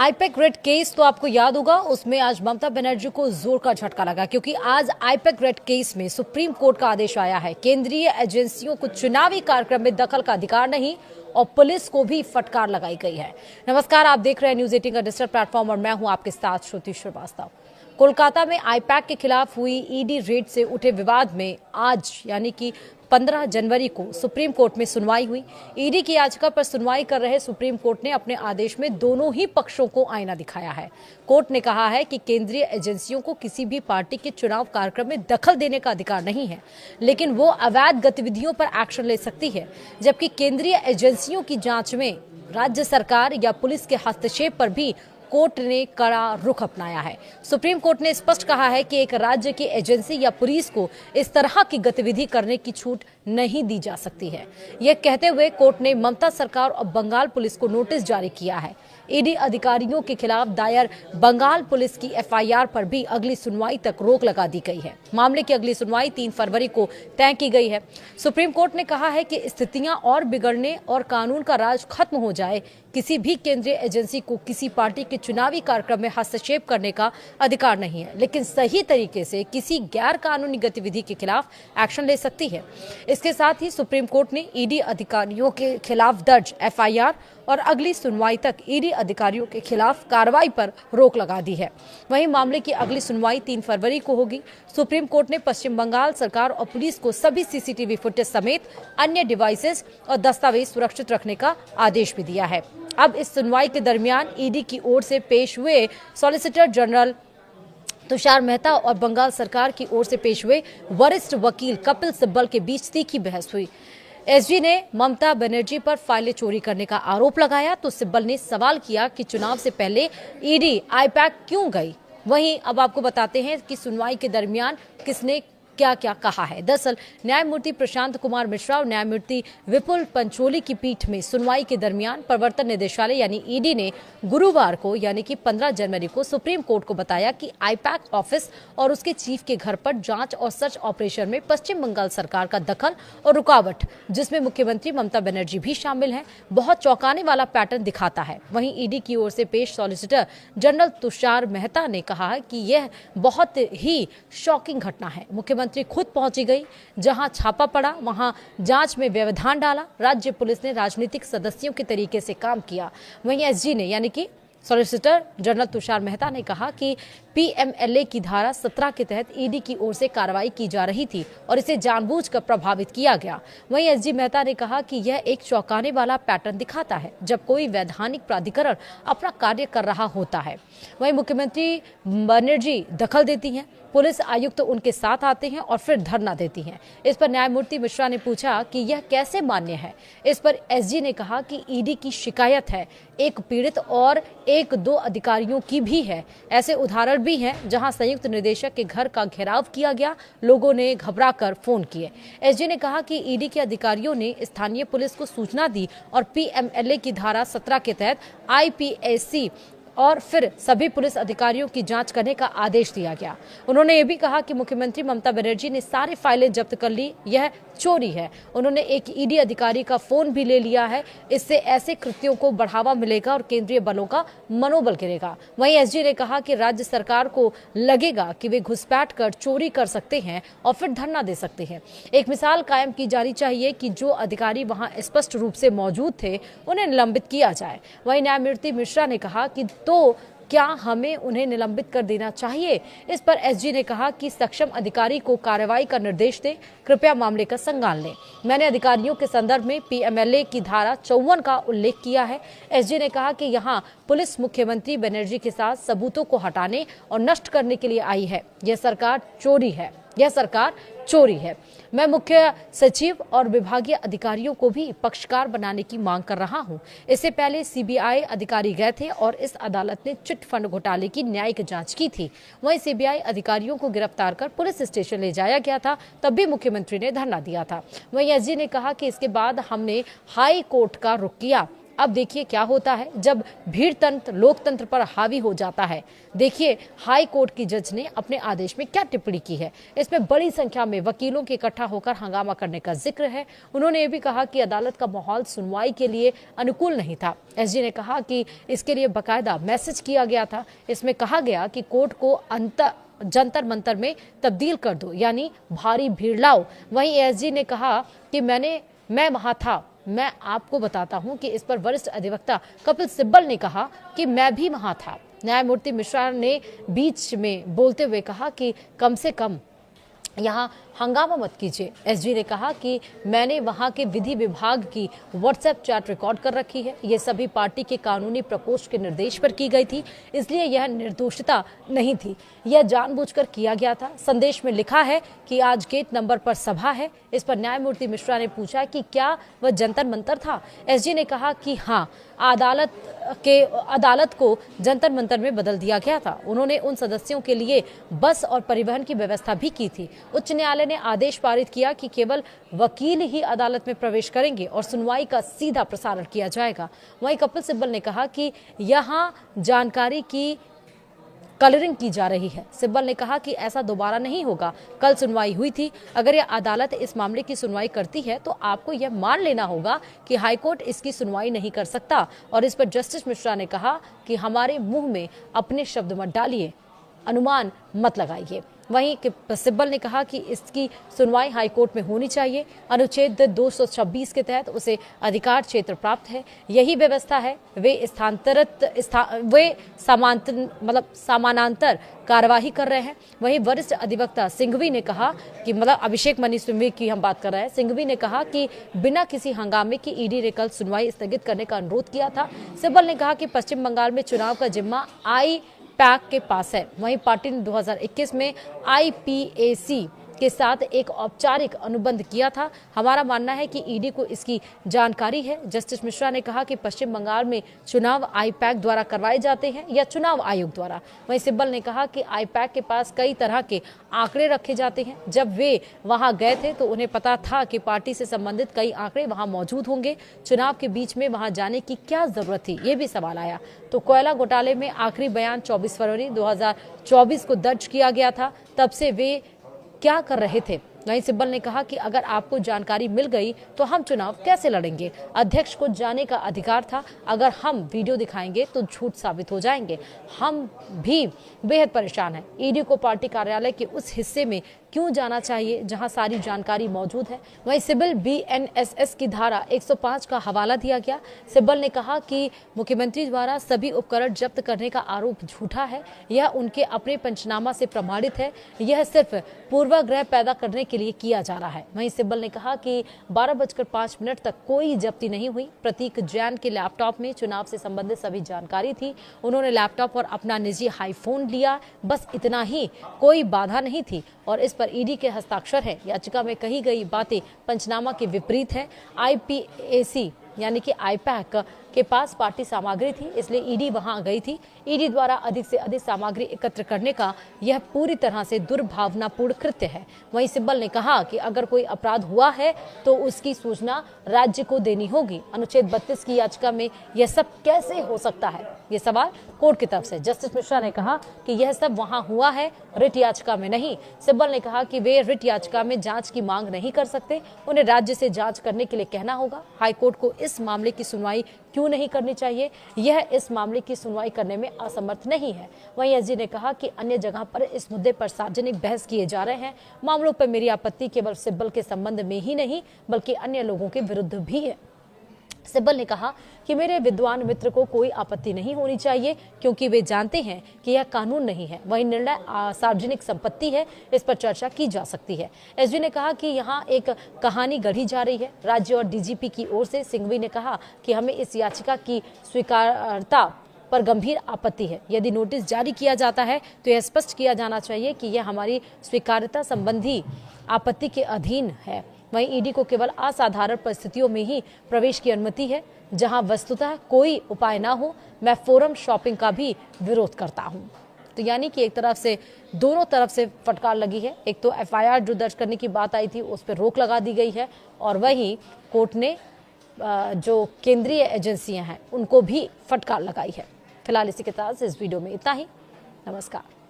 IUPAC red case तो आपको याद होगा, उसमें आज ममता बनर्जी को जोर का झटका लगा क्योंकि आज आईपैक रेड केस में सुप्रीम कोर्ट का आदेश आया है। केंद्रीय एजेंसियों को चुनावी कार्यक्रम में दखल का अधिकार नहीं और पुलिस को भी फटकार लगाई गई है। नमस्कार, आप देख रहे हैं न्यूज 18 का डिजिटल प्लेटफॉर्म और मैं हूं आपके साथ श्रुति श्रीवास्तव। कोलकाता में आईपैक के खिलाफ हुई ईडी रेड से उठे विवाद में आज यानी कि 15 जनवरी को सुप्रीम कोर्ट में सुनवाई हुई। ईडी की याचिका पर सुनवाई कर रहे सुप्रीम कोर्ट ने अपने आदेश में दोनों ही पक्षों को आईना दिखाया है। कोर्ट ने कहा है कि केंद्रीय एजेंसियों को किसी भी पार्टी के चुनाव कार्यक्रम में दखल देने का अधिकार नहीं है, लेकिन वो अवैध गतिविधियों पर एक्शन ले सकती है। जबकि केंद्रीय एजेंसियों की जांच में राज्य सरकार या पुलिस के हस्तक्षेप पर भी कोर्ट ने कड़ा रुख अपनाया है। सुप्रीम कोर्ट ने स्पष्ट कहा है कि एक राज्य की एजेंसी या पुलिस को इस तरह की गतिविधि करने की छूट नहीं दी जा सकती है। यह कहते हुए कोर्ट ने ममता सरकार और बंगाल पुलिस को नोटिस जारी किया है। ईडी अधिकारियों के खिलाफ दायर बंगाल पुलिस की एफआईआर पर भी अगली सुनवाई तक रोक लगा दी गई है। मामले की अगली सुनवाई 3 फरवरी को तय की गई है। सुप्रीम कोर्ट ने कहा है कि स्थितियां और बिगड़ने और कानून का राज खत्म हो जाए, किसी भी केंद्रीय एजेंसी को किसी पार्टी के चुनावी कार्यक्रम में हस्तक्षेप करने का अधिकार नहीं है, लेकिन सही तरीके से किसी गैर कानूनी गतिविधि के खिलाफ एक्शन ले सकती है। इसके साथ ही सुप्रीम कोर्ट ने ईडी अधिकारियों के खिलाफ दर्ज एफआईआर और अगली सुनवाई तक ईडी अधिकारियों के खिलाफ कार्रवाई पर रोक लगा दी है। वहीं मामले की अगली सुनवाई 3 फरवरी को होगी। सुप्रीम कोर्ट ने पश्चिम बंगाल सरकार और पुलिस को सभी सीसीटीवी फुटेज समेत अन्य डिवाइसेस और दस्तावेज सुरक्षित रखने का आदेश भी दिया है। अब इस सुनवाई के दरमियान ईडी की ओर से पेश हुए सॉलिसिटर जनरल तुषार मेहता और बंगाल सरकार की ओर से पेश हुए वरिष्ठ वकील कपिल सिब्बल के बीच तीखी बहस हुई। एसजी ने ममता बनर्जी पर फाइलें चोरी करने का आरोप लगाया तो सिब्बल ने सवाल किया कि चुनाव से पहले ईडी आईपैक क्यों गई। वहीं अब आपको बताते हैं कि सुनवाई के दरमियान किसने क्या क्या कहा है। दरअसल न्यायमूर्ति प्रशांत कुमार मिश्रा और न्यायमूर्ति विपुल पंचोली की पीठ में सुनवाई के दरमियान प्रवर्तन निदेशालय यानी ईडी ने गुरुवार को यानी कि 15 जनवरी को सुप्रीम कोर्ट को बताया कि आईपैक ऑफिस और उसके चीफ के घर पर जांच और सर्च ऑपरेशन में पश्चिम बंगाल सरकार का दखल और रुकावट, जिसमें मुख्यमंत्री ममता बनर्जी भी शामिल है, बहुत चौंकाने वाला पैटर्न दिखाता है। वहीं ईडी की ओर से पेश सॉलिसिटर जनरल तुषार मेहता ने कहा कि यह बहुत ही शॉकिंग घटना है। मुख्यमंत्री खुद पहुंची गई, जहां छापा पड़ा वहां जांच में व्यवधान डाला। राज्य पुलिस ने राजनीतिक सदस्यों के तरीके से काम किया। वहीं एसजी ने यानी कि सॉलिसिटर जनरल तुषार मेहता ने कहा कि पीएमएलए की धारा 17 के तहत ईडी की ओर से कार्रवाई की जा रही थी और इसे जानबूझकर प्रभावित किया गया। वहीं एसजी मेहता ने कहा कि यह एक चौंकाने वाला पैटर्न दिखाता है जब कोई वैधानिक प्राधिकरण अपना कार्य कर रहा होता है। वहीं मुख्यमंत्री बनर्जी दखल देती हैं, पुलिस आयुक्त उनके साथ आते हैं और फिर धरना देती हैं। इस पर न्यायमूर्ति मिश्रा ने पूछा कि यह कैसे मान्य है। इस पर एसजी ने कहा कि ईडी की शिकायत है, एक पीड़ित और 1-2 अधिकारियों की भी है। ऐसे उदाहरण भी हैं जहां संयुक्त निदेशक के घर का घेराव किया गया, लोगों ने घबराकर फोन किए। एसजी ने कहा कि ईडी के अधिकारियों ने स्थानीय पुलिस को सूचना दी और पीएमएलए की धारा 17 के तहत आईपीएसी और फिर सभी पुलिस अधिकारियों की जांच करने का आदेश दिया गया। उन्होंने ये भी कहा कि मुख्यमंत्री ममता बनर्जी ने सारी फाइलें जब्त कर ली, यह चोरी है। उन्होंने एक ईडी अधिकारी का फोन भी ले लिया है। इससे ऐसे कृत्यों को बढ़ावा मिलेगा और केंद्रीय बलों का मनोबल गिरेगा। वहीं एसजी ने कहा कि राज्य सरकार को लगेगा कि वे घुसपैठ कर चोरी कर सकते हैं और फिर धरना दे सकते हैं। एक मिसाल कायम की जानी चाहिए कि जो अधिकारी वहां स्पष्ट रूप से मौजूद थे उन्हें निलंबित किया जाए। वहीं न्यायमूर्ति मिश्रा ने कहा कि तो क्या हमें उन्हें निलंबित कर देना चाहिए। इस पर एसजी ने कहा कि सक्षम अधिकारी को कार्रवाई का निर्देश दें, कृपया मामले का संज्ञान लें। मैंने अधिकारियों के संदर्भ में पीएमएलए की धारा 54 का उल्लेख किया है। एसजी ने कहा कि यहाँ पुलिस मुख्यमंत्री बनर्जी के साथ सबूतों को हटाने और नष्ट करने के लिए आई है। यह सरकार चोरी है। मैं मुख्य सचिव और विभागीय अधिकारियों को भी पक्षकार बनाने की मांग कर रहा हूं। इससे पहले सीबीआई अधिकारी गए थे और इस अदालत ने चिट फंड घोटाले की न्यायिक जांच की थी। वहीं सीबीआई अधिकारियों को गिरफ्तार कर पुलिस स्टेशन ले जाया गया था, तब भी मुख्यमंत्री ने धरना दिया था। वहीं एसजी ने कहा कि इसके बाद हमने हाई कोर्ट का रुख किया। अब देखिए क्या होता है जब भीड़ तंत्र लोकतंत्र पर हावी हो जाता है। देखिए हाई कोर्ट की जज ने अपने आदेश में क्या टिप्पणी की है। इसमें बड़ी संख्या में वकीलों के इकट्ठा होकर हंगामा करने का जिक्र है। उन्होंने ये भी कहा कि अदालत का माहौल सुनवाई के लिए अनुकूल नहीं था। एसजी ने कहा कि इसके लिए बाकायदा मैसेज किया गया था। इसमें कहा गया कि कोर्ट को जंतर मंतर में तब्दील कर दो, यानी भारी भीड़ लाओ। वहीं एसजी ने कहा कि मैं वहां था। मैं आपको बताता हूं कि इस पर वरिष्ठ अधिवक्ता कपिल सिब्बल ने कहा कि मैं भी वहां था। न्यायमूर्ति मिश्रा ने बीच में बोलते हुए कहा कि कम से कम यहाँ हंगामा मत कीजिए। एसजी ने कहा कि मैंने वहां के विधि विभाग की व्हाट्सएप चैट रिकॉर्ड कर रखी है। ये सभी पार्टी के कानूनी प्रकोष्ठ के निर्देश पर की गई थी, इसलिए यह निर्दोषता नहीं थी, यह जानबूझकर किया गया था। संदेश में लिखा है कि आज गेट नंबर पर सभा है। इस पर न्यायमूर्ति मिश्रा ने पूछा कि क्या वह जंतर मंतर था। एसजी ने कहा कि हाँ, अदालत को जंतर मंतर में बदल दिया गया था। उन्होंने उन सदस्यों के लिए बस और परिवहन की व्यवस्था भी की थी। उच्च न्यायालय ने आदेश पारित किया कि केवल वकील ही अदालत में प्रवेश करेंगे और सुनवाई का सीधा प्रसारण किया जाएगा। वहीं कपिल सिब्बल ने कहा कि यहां जानकारी की कलरिंग की जा रही है। सिब्बल ने कहा कि ऐसा दोबारा नहीं होगा। कल सुनवाई हुई थी। अगर यह अदालत इस मामले की सुनवाई करती है तो आपको यह मान लेना होगा कि हाईकोर्ट इसकी सुनवाई नहीं कर सकता। और इस पर जस्टिस मिश्रा ने कहा कि हमारे मुंह में अपने शब्द मत डालिए, अनुमान मत लगाइए। वहीं सिब्बल ने कहा कि इसकी सुनवाई हाईकोर्ट में होनी चाहिए। अनुच्छेद 226 के तहत उसे अधिकार क्षेत्र प्राप्त है। यही व्यवस्था है। वे समानांतर कार्यवाही कर रहे हैं। वहीं वरिष्ठ अधिवक्ता सिंघवी ने कहा कि अभिषेक मनु सिंघवी की हम बात कर रहे हैं। सिंघवी ने कहा कि बिना किसी हंगामे की ईडी ने कल सुनवाई स्थगित करने का अनुरोध किया था। सिब्बल ने कहा कि पश्चिम बंगाल में चुनाव का जिम्मा पैक के पास है। वहीं पार्टी ने 2021 में आईपीएसी के साथ एक औपचारिक अनुबंध किया था। हमारा मानना है कि ईडी को इसकी जानकारी है। जस्टिस मिश्रा ने कहा कि पश्चिम बंगाल में चुनाव आईपैक द्वारा करवाए जाते हैं या चुनाव आयोग द्वारा। वहीं सिब्बल ने कहा कि आईपैक के पास कई तरह के आंकड़े रखे जाते हैं। जब वे वहां गए थे तो उन्हें पता था कि पार्टी से संबंधित कई आंकड़े वहां मौजूद होंगे। चुनाव के बीच में वहां जाने की क्या जरूरत थी, ये भी सवाल आया। तो कोयला घोटाले में आखिरी बयान 24 फरवरी 2024 को दर्ज किया गया था। तब से वे क्या कर रहे थे। वहीं सिब्बल ने कहा कि अगर आपको जानकारी मिल गई तो हम चुनाव कैसे लड़ेंगे। अध्यक्ष को जाने का अधिकार था। अगर हम वीडियो दिखाएंगे तो झूठ साबित हो जाएंगे। हम भी बेहद परेशान हैं। ईडी को पार्टी कार्यालय के उस हिस्से में क्यों जाना चाहिए जहां सारी जानकारी मौजूद है। वहीं सिब्बल बीएनएसएस की धारा 105 का हवाला दिया गया। सिब्बल ने कहा कि मुख्यमंत्री द्वारा सभी उपकरण जब्त करने का आरोप झूठा है। यह उनके अपने पंचनामा से प्रमाणित है। यह सिर्फ पूर्वाग्रह पैदा करने के लिए किया जा रहा है। वहीं सिब्बल ने कहा कि 12:05 तक कोई जब्ती नहीं हुई। प्रतीक जैन के लैपटॉप में चुनाव से संबंधित सभी जानकारी थी। उन्होंने लैपटॉप और अपना निजी आईफोन लिया, बस इतना ही, कोई बाधा नहीं थी। और इस पर ईडी के हस्ताक्षर है। याचिका में कही गई बातें पंचनामा के विपरीत है। आईपीएसी यानी कि आईपैक के पास पार्टी सामग्री थी, इसलिए ईडी वहां गई थी। ईडी द्वारा अधिक से अधिक सामग्री एकत्र करने का यह पूरी तरह से दुर्भावनापूर्ण कृत्य है। वहीं सिब्बल ने कहा कि अगर कोई अपराध हुआ है तो उसकी सूचना राज्य को देनी होगी। अनुच्छेद 32 की याचिका में यह सब कैसे हो सकता है, ये सवाल कोर्ट की तरफ से। जस्टिस मिश्रा ने कहा कि यह सब वहां हुआ है, रिट याचिका में नहीं। सिब्बल ने कहा कि वे रिट याचिका में जांच की मांग नहीं कर सकते, उन्हें राज्य से जांच करने के लिए कहना होगा। हाईकोर्ट को इस मामले की सुनवाई क्यों नहीं करनी चाहिए, यह इस मामले की सुनवाई करने में असमर्थ नहीं है। वहीं एसजी ने कहा कि अन्य जगह पर इस मुद्दे पर सार्वजनिक बहस किए जा रहे हैं। मामलों पर मेरी आपत्ति केवल सिब्बल के संबंध में ही नहीं बल्कि अन्य लोगों के विरुद्ध भी है। सिब्बल ने कहा कि मेरे विद्वान मित्र को कोई आपत्ति नहीं होनी चाहिए क्योंकि वे जानते हैं कि यह कानून नहीं है। वही निर्णय सार्वजनिक संपत्ति है, इस पर चर्चा की जा सकती है। एसजी ने कहा कि यहाँ एक कहानी गढ़ी जा रही है। राज्य और डीजीपी की ओर से सिंघवी ने कहा कि हमें इस याचिका की स्वीकार्यता पर गंभीर आपत्ति है। यदि नोटिस जारी किया जाता है तो यह स्पष्ट किया जाना चाहिए कि यह हमारी स्वीकार्यता संबंधी आपत्ति के अधीन है। वहीं ईडी को केवल असाधारण परिस्थितियों में ही प्रवेश की अनुमति है जहां वस्तुतः कोई उपाय ना हो। मैं फोरम शॉपिंग का भी विरोध करता हूं। तो यानी कि एक तरफ से दोनों तरफ से फटकार लगी है। एक तो एफआईआर जो दर्ज करने की बात आई थी उस पर रोक लगा दी गई है और वहीं कोर्ट ने जो केंद्रीय एजेंसियां हैं उनको भी फटकार लगाई है। फिलहाल इसी के साथ इस वीडियो में इतना ही। नमस्कार।